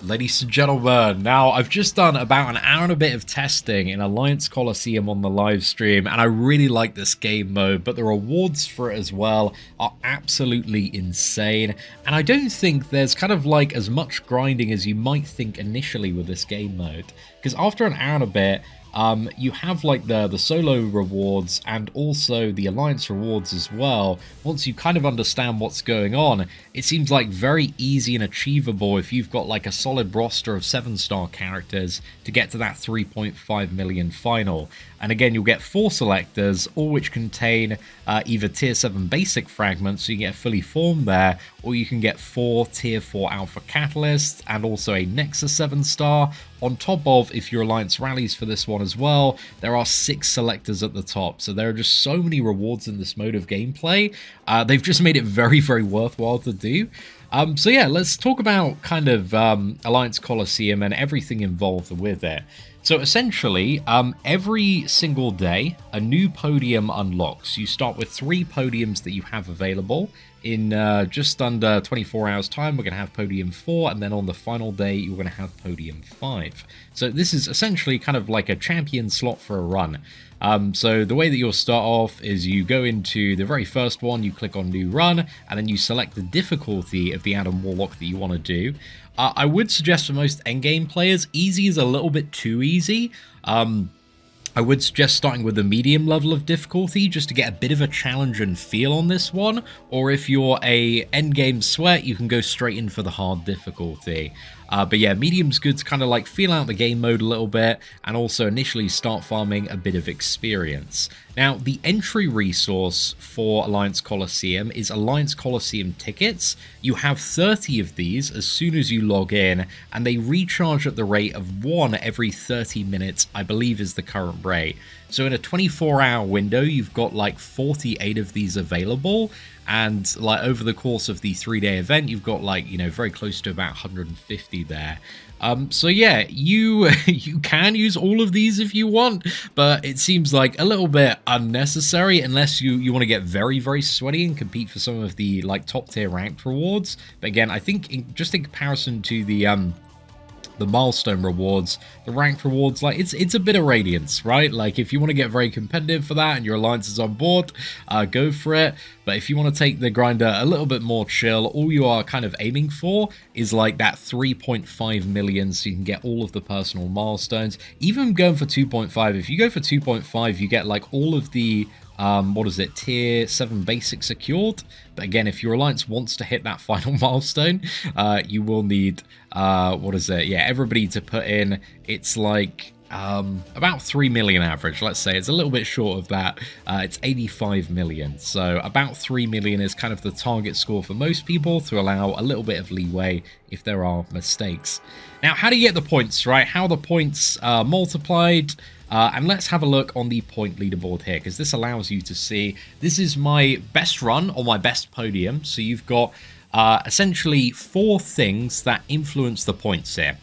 Ladies and gentlemen, now I've just done about an hour and a bit of testing in Alliance Coliseum on the live stream, and I really like this game mode, but the rewards for it as well are absolutely insane, and I don't think there's kind of like as much grinding as you might think initially with this game mode, because after an hour and a bit, you have like the solo rewards and also the alliance rewards as well. Once you kind of understand what's going on, it seems like very easy and achievable if you've got like a solid roster of 7-star characters to get to that 3.5 million final. And again, you'll get 4 selectors, all which contain either tier 7 basic fragments, so you get fully formed there, or you can get 4 tier 4 alpha catalysts and also a Nexus 7-star. On top of, if your alliance rallies for this one as well, there are 6 selectors at the top. So there are just so many rewards in this mode of gameplay. They've just made it very, very worthwhile to do. So yeah, let's talk about kind of Alliance Coliseum and everything involved with it. So essentially, every single day, a new podium unlocks. You start with 3 podiums that you have available. In just under 24 hours time, we're going to have podium 4, and then on the final day, you're going to have podium 5. So this is essentially kind of like a champion slot for a run. So the way that you'll start off is you go into the very first one, you click on new run, and then you select the difficulty of the Adam Warlock that you want to do. I would suggest for most endgame players, easy is a little bit too easy. I would suggest starting with a medium level of difficulty just to get a bit of a challenge and feel on this one, or if you're a endgame sweat, you can go straight in for the hard difficulty. But yeah, medium's good to kind of like feel out the game mode a little bit and also initially start farming a bit of experience. Now, the entry resource for Alliance Coliseum is Alliance Coliseum tickets. You have 30 of these as soon as you log in, and they recharge at the rate of 1 every 30 minutes, I believe is the current rate. So in a 24-hour window, you've got like 48 of these available, and like over the course of the 3-day event, you've got like, you know, very close to about 150 there. So yeah, you can use all of these if you want, but it seems like a little bit unnecessary unless you want to get very, very sweaty and compete for some of the like top tier ranked rewards. But again, I think just in comparison to the milestone rewards, the ranked rewards, like it's a bit of radiance, right? Like if you want to get very competitive for that and your alliance is on board, go for it. But if you want to take the grinder a little bit more chill, all you are kind of aiming for is like that 3.5 million, so you can get all of the personal milestones. Even going for 2.5, if you go for 2.5, you get like all of the what is it, tier 7 basic secured. But again, if your alliance wants to hit that final milestone, you will need what is it, yeah, everybody to put in, it's like about 3 million average, let's say. It's a little bit short of that. It's 85 million, so about 3 million is kind of the target score for most people to allow a little bit of leeway if there are mistakes. Now, how do you get the points, right? How are the points multiplied? And let's have a look on the point leaderboard here, because this allows you to see, this is my best run or my best podium. So you've got essentially 4 things that influence the points here.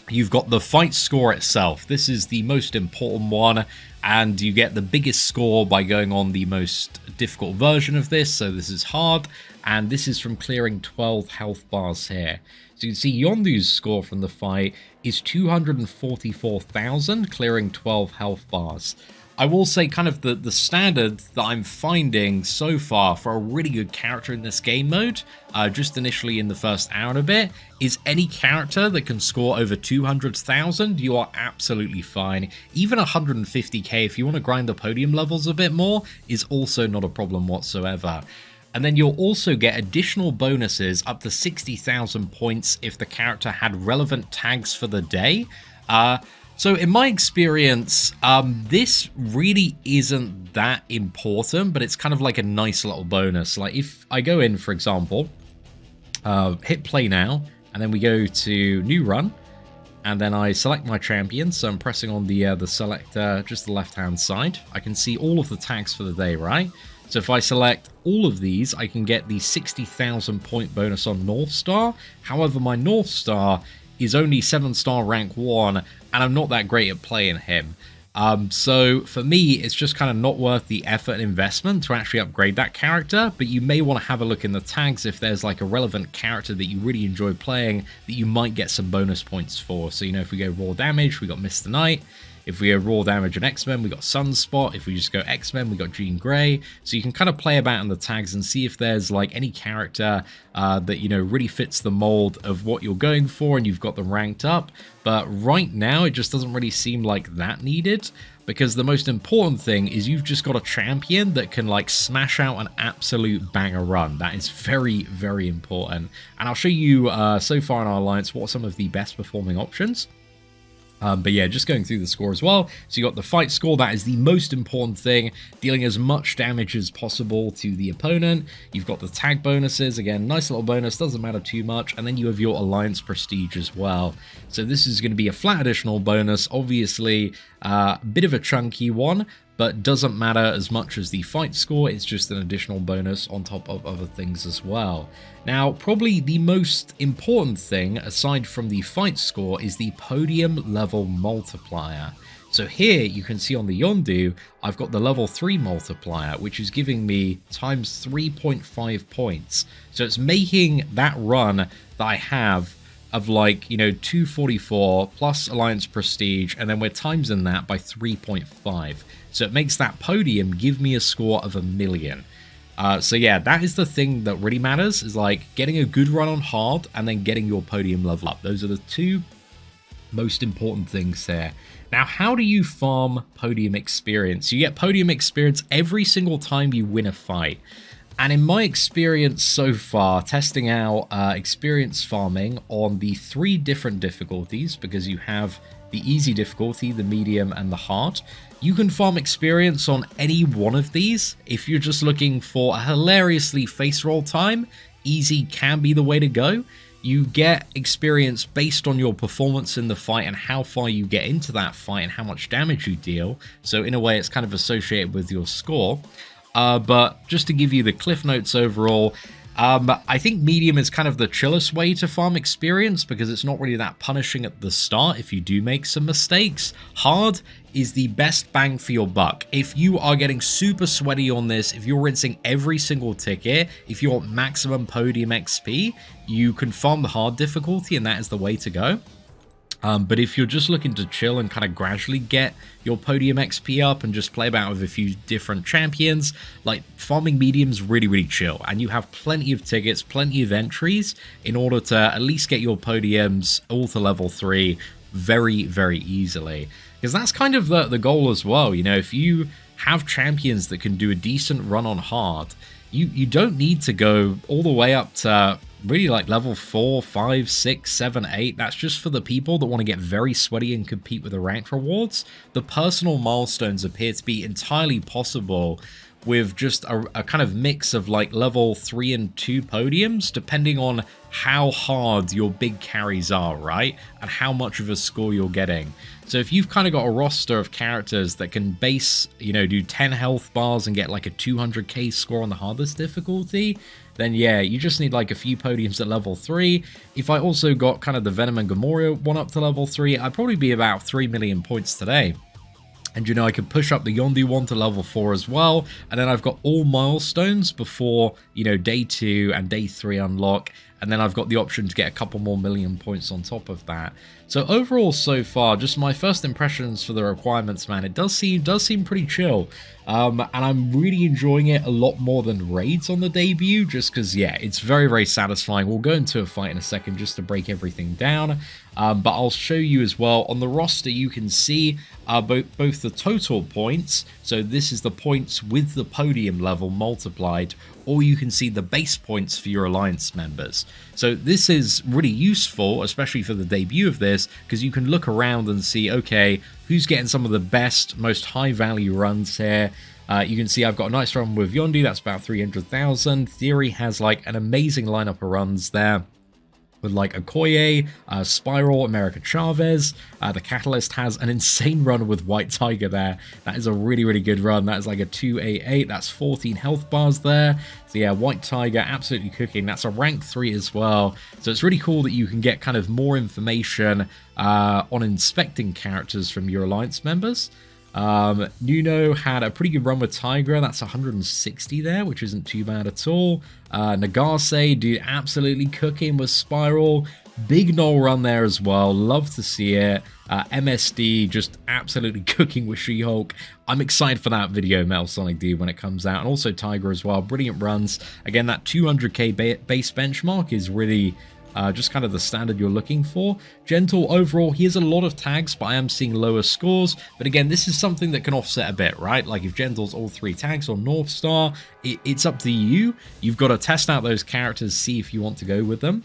You've got the fight score itself. This is the most important one, and you get the biggest score by going on the most difficult version of this. So this is hard, and this is from clearing 12 health bars here. So you can see Yondu's score from the fight is 244,000, clearing 12 health bars. I will say kind of the standard that I'm finding so far for a really good character in this game mode, just initially in the first hour and a bit, is any character that can score over 200,000, you are absolutely fine. Even 150k, if you want to grind the podium levels a bit more, is also not a problem whatsoever. And then you'll also get additional bonuses up to 60,000 points if the character had relevant tags for the day. So in my experience, this really isn't that important, but it's kind of like a nice little bonus. Like if I go in, for example, hit play now, and then we go to new run, and then I select my champion. So I'm pressing on the selector, just the left-hand side. I can see all of the tags for the day, right? So if I select all of these, I can get the 60,000 point bonus on North Star. However, my North Star is only 7-star rank 1, and I'm not that great at playing him. So for me, it's just kind of not worth the effort and investment to actually upgrade that character, but you may want to have a look in the tags if there's like a relevant character that you really enjoy playing that you might get some bonus points for. So, you know, if we go raw damage, we got Mr. Knight. If we go raw damage and X-Men, we got Sunspot. If we just go X-Men, we got Jean Grey. So you can kind of play about in the tags and see if there's like any character that, you know, really fits the mold of what you're going for and you've got them ranked up. But right now, it just doesn't really seem like that needed, because the most important thing is you've just got a champion that can like smash out an absolute banger run. That is very, very important. And I'll show you so far in our alliance what are some of the best performing options. But yeah, just going through the score as well. So you got the fight score, that is the most important thing, dealing as much damage as possible to the opponent. You've got the tag bonuses, again, nice little bonus, doesn't matter too much. And then you have your alliance prestige as well. So this is going to be a flat additional bonus, obviously a bit of a chunky one, but doesn't matter as much as the fight score. It's just an additional bonus on top of other things as well. Now, probably the most important thing, aside from the fight score, is the podium level multiplier. So here you can see on the Yondu, I've got the level 3 multiplier, which is giving me times 3.5 points. So it's making that run that I have of like, you know, 244 plus Alliance Prestige, and then we're timesing that by 3.5. So it makes that podium give me a score of 1,000,000. So yeah, that is the thing that really matters, is like getting a good run on hard and then getting your podium level up. Those are the two most important things there. Now, how do you farm podium experience? You get podium experience every single time you win a fight. And in my experience so far, testing out experience farming on the 3 different difficulties, because you have the easy difficulty, the medium, and the hard, you can farm experience on any one of these. If you're just looking for a hilariously face roll time, easy can be the way to go. You get experience based on your performance in the fight and how far you get into that fight and how much damage you deal. So in a way, it's kind of associated with your score. But just to give you the cliff notes overall, I think medium is kind of the chillest way to farm experience because it's not really that punishing at the start if you do make some mistakes. Hard is the best bang for your buck. If you are getting super sweaty on this, if you're rinsing every single ticket, if you want maximum podium XP, you can farm the hard difficulty and that is the way to go. But if you're just looking to chill and kind of gradually get your podium XP up and just play about with a few different champions, like farming medium's really, really chill. And you have plenty of tickets, plenty of entries in order to at least get your podiums all to level 3 very, very easily. Because that's kind of the goal as well. You know, if you have champions that can do a decent run on hard, you don't need to go all the way up to really like level 4, 5, 6, 7, 8. That's just for the people that want to get very sweaty and compete with the ranked rewards. The personal milestones appear to be entirely possible with just a kind of mix of like level 3 and 2 podiums, depending on how hard your big carries are, right? And how much of a score you're getting. So if you've kind of got a roster of characters that can base, you know, do 10 health bars and get like a 200k score on the hardest difficulty, then yeah, you just need like a few podiums at level 3. If I also got kind of the Venom and Gamora one up to level 3, I'd probably be about 3 million points today. And you know, I could push up the Yondu one to level 4 as well. And then I've got all milestones before, you know, day 2 and day 3 unlock. And then I've got the option to get a couple more million points on top of that. So overall, so far, just my first impressions for the requirements, man, it does seem pretty chill. And I'm really enjoying it a lot more than raids on the debut, just because, yeah, it's very, very satisfying. We'll go into a fight in a second just to break everything down. But I'll show you as well. On the roster, you can see both the total points. So this is the points with the podium level multiplied, or you can see the base points for your alliance members. So this is really useful, especially for the debut of this, because you can look around and see, okay, who's getting some of the best, most high value runs here. You can see I've got a nice run with Yondu, that's about 300,000. Theory has like an amazing lineup of runs there, with like Okoye, Spiral, America Chavez. The Catalyst has an insane run with White Tiger there. That is a really, really good run. That is like a 288. That's 14 health bars there. So yeah, White Tiger absolutely cooking. That's a rank 3 as well. So it's really cool that you can get kind of more information on inspecting characters from your alliance members. Nuno had a pretty good run with Tigra. That's 160 there, which isn't too bad at all. Nagase, dude, absolutely cooking with Spiral. Big null run there as well. Love to see it. MSD just absolutely cooking with She-Hulk. I'm excited for that video, Metal Sonic D, when it comes out. And also Tiger as well. Brilliant runs. Again, that 200k base benchmark is really just kind of the standard you're looking for. Gentle overall, he has a lot of tags, but I am seeing lower scores. But again, this is something that can offset a bit, right? Like if Gentle's all 3 tags on North Star, it's up to you. You've got to test out those characters, see if you want to go with them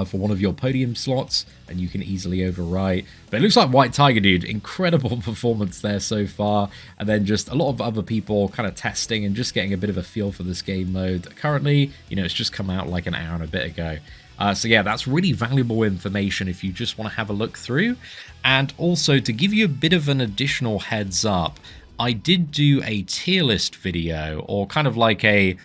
for one of your podium slots, and you can easily overwrite. But it looks like White Tiger, dude, incredible performance there so far. And then just a lot of other people kind of testing and just getting a bit of a feel for this game mode. Currently, you know, it's just come out like an hour and a bit ago. So yeah, that's really valuable information if you just want to have a look through. And also, to give you a bit of an additional heads up, I did do a tier list video, or kind of like a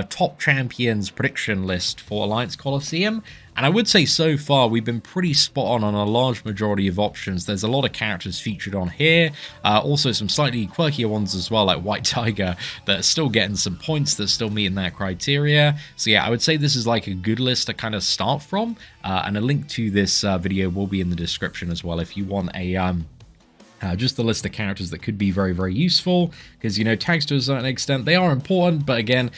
top champions prediction list for Alliance Coliseum. And I would say so far we've been pretty spot on a large majority of options. There's a lot of characters featured on here. Also some slightly quirkier ones as well, like White Tiger, that are still getting some points, that still meeting that criteria. So yeah, I would say this is like a good list to kind of start from. And a link to this video will be in the description as well if you want a just a list of characters that could be very, very useful, because, you know, tags to a certain extent, they are important, but again,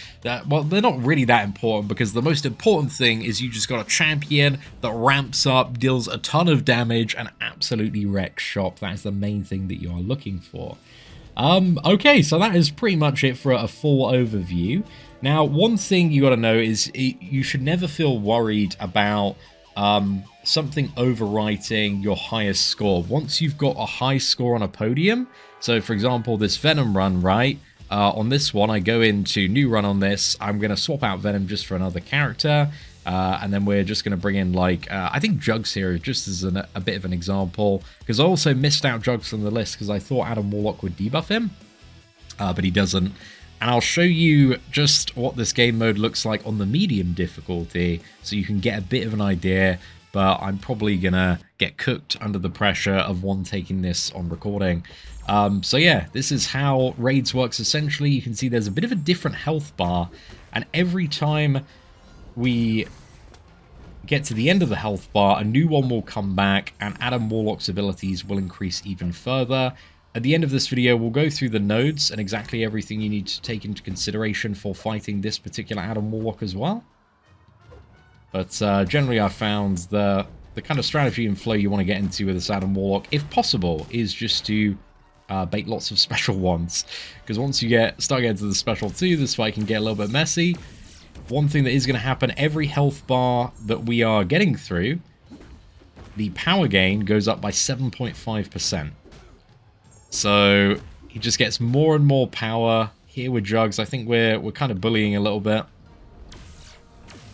well, they're not really that important, because the most important thing is you just got a champion that ramps up, deals a ton of damage, and absolutely wrecks shop. That is the main thing that you are looking for. Okay, so that is pretty much it for a full overview. Now, one thing you got to know is you should never feel worried about something overwriting your highest score. Once you've got a high score on a podium, so for example this Venom run, right, on this one I go into new run on this, I'm going to swap out Venom just for another character, and then we're just going to bring in, like, I think Jugs here just as a bit of an example, because I also missed out Jugs from the list because I thought Adam Warlock would debuff him, but he doesn't. And I'll show you just what this game mode looks like on the medium difficulty, so you can get a bit of an idea. But I'm probably gonna get cooked under the pressure of one taking this on recording. So yeah, this is how raids works essentially. You can see there's a bit of a different health bar, and every time we get to the end of the health bar, a new one will come back, and Adam Warlock's abilities will increase even further. At the end of this video, we'll go through the nodes and exactly everything you need to take into consideration for fighting this particular Adam Warlock as well. But generally, I've found the kind of strategy and flow you want to get into with this Adam Warlock, if possible, is just to bait lots of special ones. Because once you start getting to the special 2, this fight can get a little bit messy. One thing that is going to happen, every health bar that we are getting through, the power gain goes up by 7.5%. So he just gets more and more power. Here with Jugs, I think we're kind of bullying a little bit.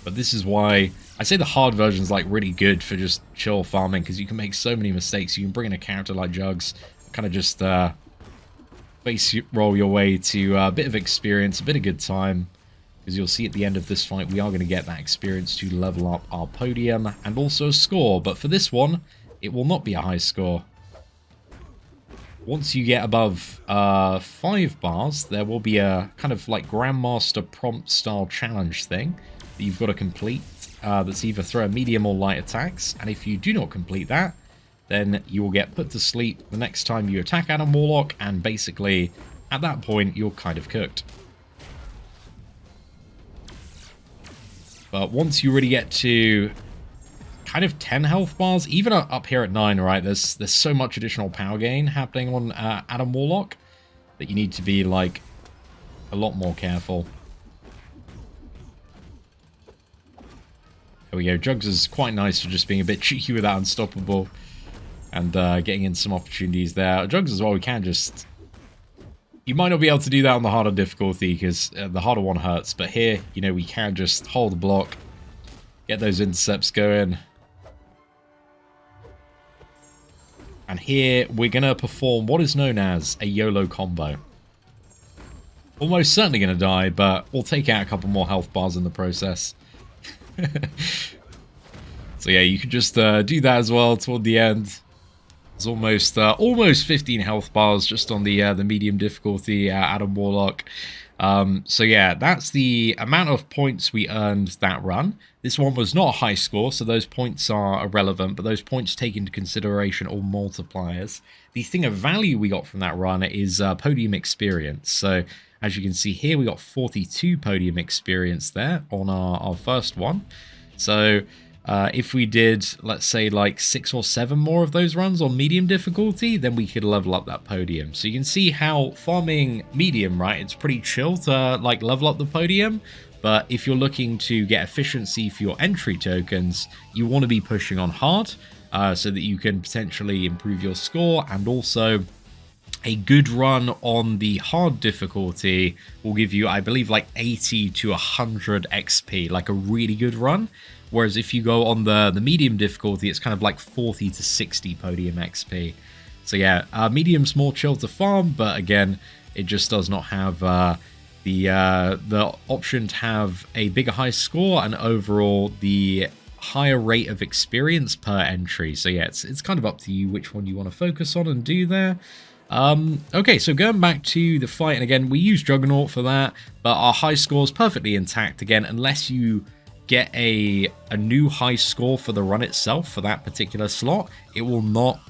But this is why I say the hard version is like really good for just chill farming, because you can make so many mistakes. You can bring in a character like Jugs, kind of just face roll your way to a bit of experience, a bit of good time, because you'll see at the end of this fight we are going to get that experience to level up our podium and also a score. But for this one, it will not be a high score. Once you get above 5 bars, there will be a kind of like Grandmaster prompt style challenge thing that you've got to complete, that's either throw a medium or light attacks, and if you do not complete that, then you will get put to sleep the next time you attack Adam Warlock, and basically at that point you're kind of cooked. But once you really get to kind of 10 health bars, even up here at 9, right, there's so much additional power gain happening on Adam Warlock that you need to be like a lot more careful. There we go. Jugs is quite nice for just being a bit cheeky with that Unstoppable and getting in some opportunities there. Jugs as well, we can just... You might not be able to do that on the harder difficulty because the harder one hurts, but here, you know, we can just hold the block, get those intercepts going. And here, we're going to perform what is known as a YOLO combo. Almost certainly going to die, but we'll take out a couple more health bars in the process. So yeah, you could just do that as well toward the end. It's almost 15 health bars just on the medium difficulty Adam Warlock. So yeah, that's the amount of points we earned that run. This one was not a high score, so those points are irrelevant, but those points take into consideration all multipliers. The thing of value we got from that run is podium experience. So as you can see here, we got 42 podium experience there on our first one. So if we did, let's say, like 6 or 7 more of those runs on medium difficulty, then we could level up that podium. So you can see how farming medium, right, it's pretty chill to like level up the podium. But if you're looking to get efficiency for your entry tokens, you want to be pushing on hard so that you can potentially improve your score. And also a good run on the hard difficulty will give you, I believe, like 80 to 100 XP, like a really good run. Whereas if you go on the medium difficulty, it's kind of like 40 to 60 podium XP. So yeah, medium's more chill to farm, but again, it just does not have the option to have a bigger high score and overall the higher rate of experience per entry. So yeah, it's kind of up to you which one you want to focus on and do there. Okay, so going back to the fight, and again, we use Juggernaut for that, but our high score is perfectly intact again, unless you get a new high score for the run itself for that particular slot, it will not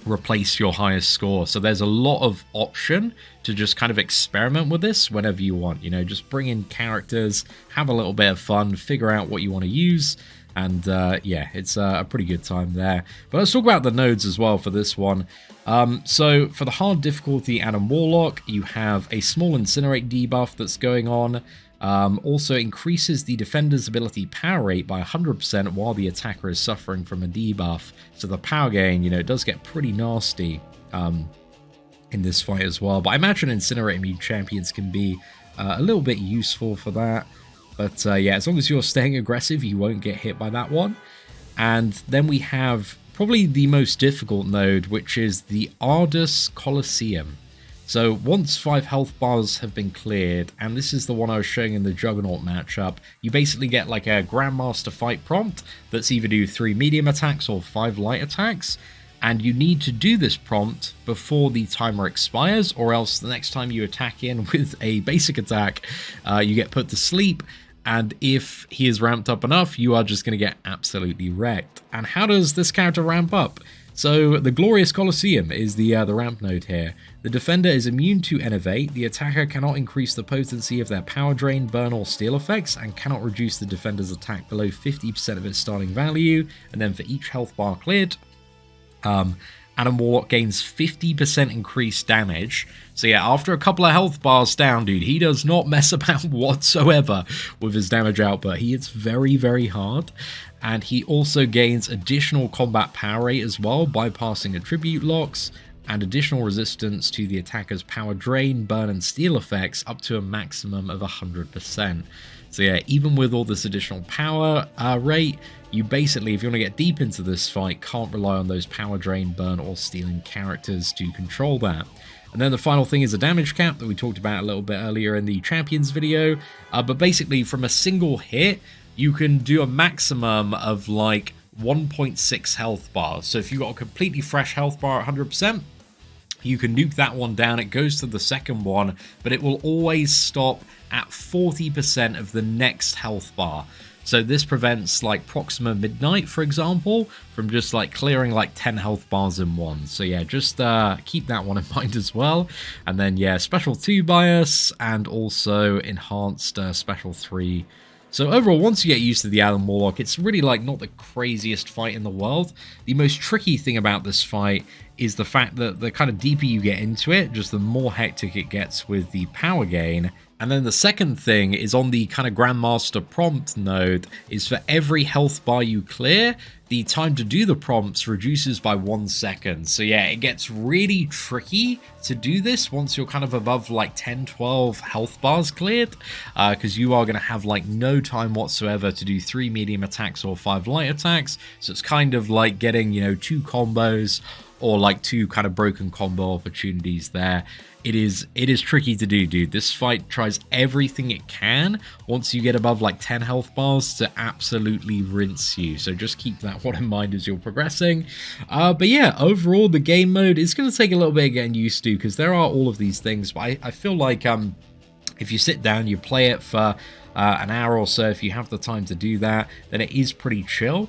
replace your highest score. So there's a lot of option to just kind of experiment with this whenever you want, you know, just bring in characters, have a little bit of fun, figure out what you want to use, and yeah, it's a pretty good time there. But let's talk about the nodes as well for this one. So for the hard difficulty Adam Warlock, you have a small incinerate debuff that's going on. Also increases the defender's ability power rate by 100% while the attacker is suffering from a debuff. So the power gain, you know, it does get pretty nasty in this fight as well. But I imagine incinerate immune champions can be a little bit useful for that. But yeah, as long as you're staying aggressive, you won't get hit by that one. And then we have probably the most difficult node, which is the Ardus Coliseum. So once 5 health bars have been cleared, and this is the one I was showing in the Juggernaut matchup, you basically get like a Grandmaster fight prompt that's either do 3 medium attacks or 5 light attacks, and you need to do this prompt before the timer expires, or else the next time you attack in with a basic attack, you get put to sleep, and if he is ramped up enough, you are just going to get absolutely wrecked. And how does this character ramp up? So the Glorious Coliseum is the ramp node here. The defender is immune to Innovate, the attacker cannot increase the potency of their power drain, burn or steal effects, and cannot reduce the defender's attack below 50% of its starting value, and then for each health bar cleared, Adam Warlock gains 50% increased damage. So yeah, after a couple of health bars down, dude, he does not mess about whatsoever with his damage output. He hits very, very hard. And he also gains additional combat power rate as well, bypassing attribute locks, and additional resistance to the attacker's power drain, burn, and steal effects up to a maximum of 100%. So yeah, even with all this additional power rate, you basically, if you want to get deep into this fight, can't rely on those power drain, burn, or stealing characters to control that. And then the final thing is a damage cap that we talked about a little bit earlier in the Champions video. But basically, from a single hit, you can do a maximum of like 1.6 health bars. So if you got a completely fresh health bar at 100%, you can nuke that one down. It goes to the second one, but it will always stop at 40% of the next health bar. So this prevents like Proxima Midnight, for example, from just like clearing like 10 health bars in one. So yeah, just keep that one in mind as well. And then yeah, Special 2 bias and also enhanced Special 3. So overall, once you get used to the Adam Warlock, it's really like not the craziest fight in the world. The most tricky thing about this fight is the fact that the kind of deeper you get into it, just the more hectic it gets with the power gain. And then the second thing is on the kind of Grandmaster prompt node is for every health bar you clear, the time to do the prompts reduces by 1 second. So yeah, it gets really tricky to do this once you're kind of above like 10, 12 health bars cleared, because you are going to have like no time whatsoever to do 3 medium attacks or 5 light attacks. So it's kind of like getting, you know, 2 combos or like 2 kind of broken combo opportunities there. It is tricky to do, dude. This fight tries everything it can once you get above like 10 health bars to absolutely rinse you. So just keep that one in mind as you're progressing. But yeah, overall, the game mode is going to take a little bit of getting used to because there are all of these things. But I feel like if you sit down, you play it for an hour or so, if you have the time to do that, then it is pretty chill.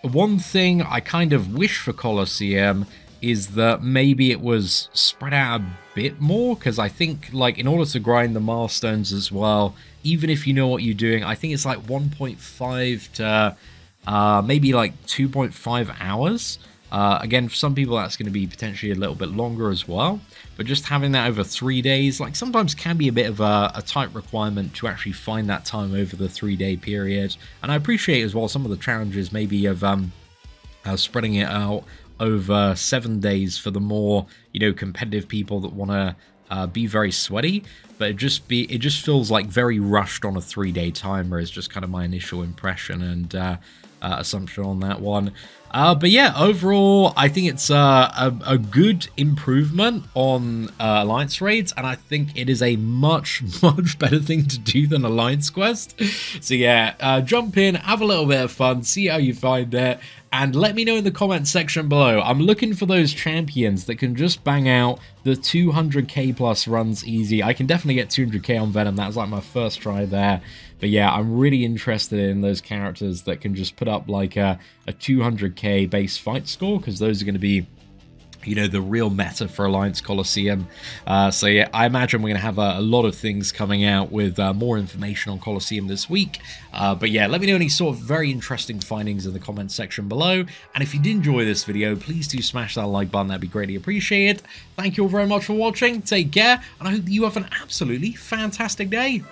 One thing I kind of wish for Coliseum is that maybe it was spread out a bit more, because I think, like, in order to grind the milestones as well, even if you know what you're doing, I think it's like 1.5 to maybe like 2.5 hours. Again, for some people that's going to be potentially a little bit longer as well, but just having that over 3 days, like, sometimes can be a bit of a tight requirement to actually find that time over the 3-day period. And I appreciate as well some of the challenges maybe of spreading it out over 7 days for the more, you know, competitive people that want to be very sweaty. But it just feels like very rushed on a 3-day timer is just kind of my initial impression and assumption on that one. But yeah, overall, I think it's a good improvement on Alliance raids, and I think it is a much better thing to do than Alliance Quest. So yeah, jump in, have a little bit of fun, see how you find it, and let me know in the comments section below. I'm looking for those champions that can just bang out the 200k plus runs easy. I can definitely get 200k on Venom. That was like my first try there. But yeah, I'm really interested in those characters that can just put up like a 200k base fight score, because those are going to be, you know, the real meta for Alliance Coliseum. So yeah, I imagine we're going to have a lot of things coming out with more information on Coliseum this week. But yeah, let me know any sort of very interesting findings in the comments section below. And if you did enjoy this video, please do smash that like button. That'd be greatly appreciated. Thank you all very much for watching. Take care, and I hope that you have an absolutely fantastic day.